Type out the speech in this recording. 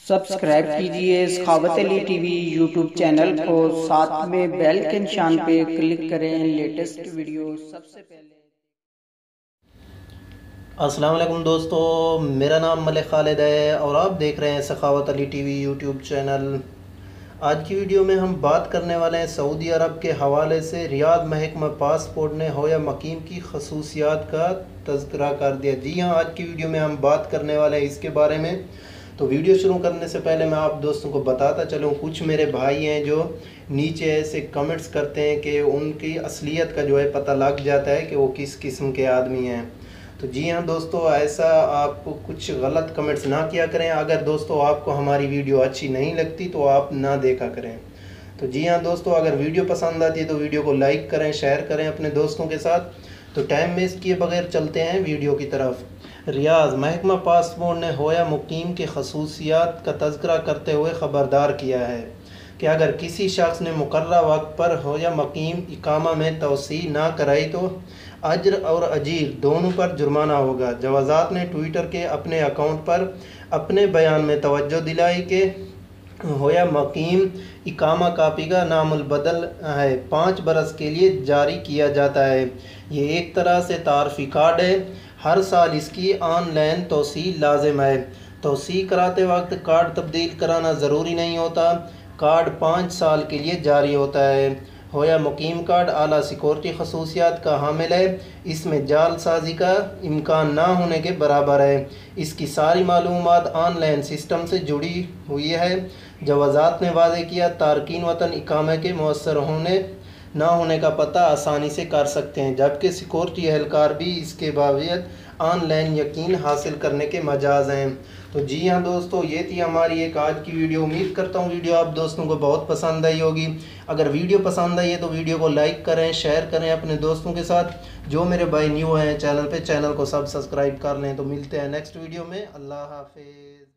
Subscribe कीजिए सखावत Ali TV YouTube channel को, साथ में बेल के निशान पे क्लिक करें लेटेस्ट वीडियो सबसे पहले। अस्सलाम वालेकुम दोस्तों, मेरा नाम मलिक खालिद है और आप देख रहे हैं सखावत अली टीवी यूट्यूब चैनल। आज की वीडियो में हम बात करने वाले हैं सऊदी अरब के हवाले से रियाद महकमा पासपोर्ट ने होया मकीम की खसूसियात का तज़किरा कर दिया। जी हाँ, आज की वीडियो में हम बात करने वाले हैं इसके बारे में। तो वीडियो शुरू करने से पहले मैं आप दोस्तों को बताता चलूँ, कुछ मेरे भाई हैं जो नीचे ऐसे कमेंट्स करते हैं कि उनकी असलियत का जो है पता लग जाता है कि वो किस किस्म के आदमी हैं। तो जी हाँ दोस्तों, ऐसा आपको कुछ गलत कमेंट्स ना किया करें। अगर दोस्तों आपको हमारी वीडियो अच्छी नहीं लगती तो आप ना देखा करें। तो जी हाँ दोस्तों, अगर वीडियो पसंद आती है तो वीडियो को लाइक करें, शेयर करें अपने दोस्तों के साथ। तो टाइम वेस्ट किए बगैर चलते हैं वीडियो की तरफ। रियाद महकमा पासपोर्ट ने होया मुकीम की खसूसियात का तज़किरा करते हुए ख़बरदार किया है कि अगर किसी शख्स ने मुकर्रर वक्त पर होया मकीम इकामा में तोसी ना कराई तो अज्र और अजीर दोनों पर जुर्माना होगा। जवाज़ात ने ट्विटर के अपने अकाउंट पर अपने बयान में तवज्जो दिलाई कि होया मकीम इकामा कापी का नामुल बदल है 5 बरस के लिए जारी किया जाता है। ये एक तरह से तारफ़ी कार्ड है। हर साल इसकी ऑनलाइन तोसी लाजिम है। तोसी कराते वक्त कार्ड तब्दील कराना ज़रूरी नहीं होता। कार्ड 5 साल के लिए जारी होता है। होया मुकीम कार्ड आला सिक्योरिटी खसूसियात का हामिल है। इसमें जालसाजी का इम्कान ना होने के बराबर है। इसकी सारी मालूमात ऑनलाइन सिस्टम से जुड़ी हुई है। जवाज़ात ने वाज़े किया, तारकीन वतन इकामे के मौसर होने ना होने का पता आसानी से कर सकते हैं, जबकि सिक्योरिटी एहलकार भी इसके बावजूद ऑनलाइन यकीन हासिल करने के मजाज हैं। तो जी हाँ दोस्तों, ये थी हमारी एक आज की वीडियो। उम्मीद करता हूँ वीडियो आप दोस्तों को बहुत पसंद आई होगी। अगर वीडियो पसंद आई है तो वीडियो को लाइक करें, शेयर करें अपने दोस्तों के साथ। जो मेरे भाई न्यू हैं चैनल पे, चैनल को सब सब्सक्राइब कर लें। तो मिलते हैं नेक्स्ट वीडियो में। अल्लाह हाफिज़।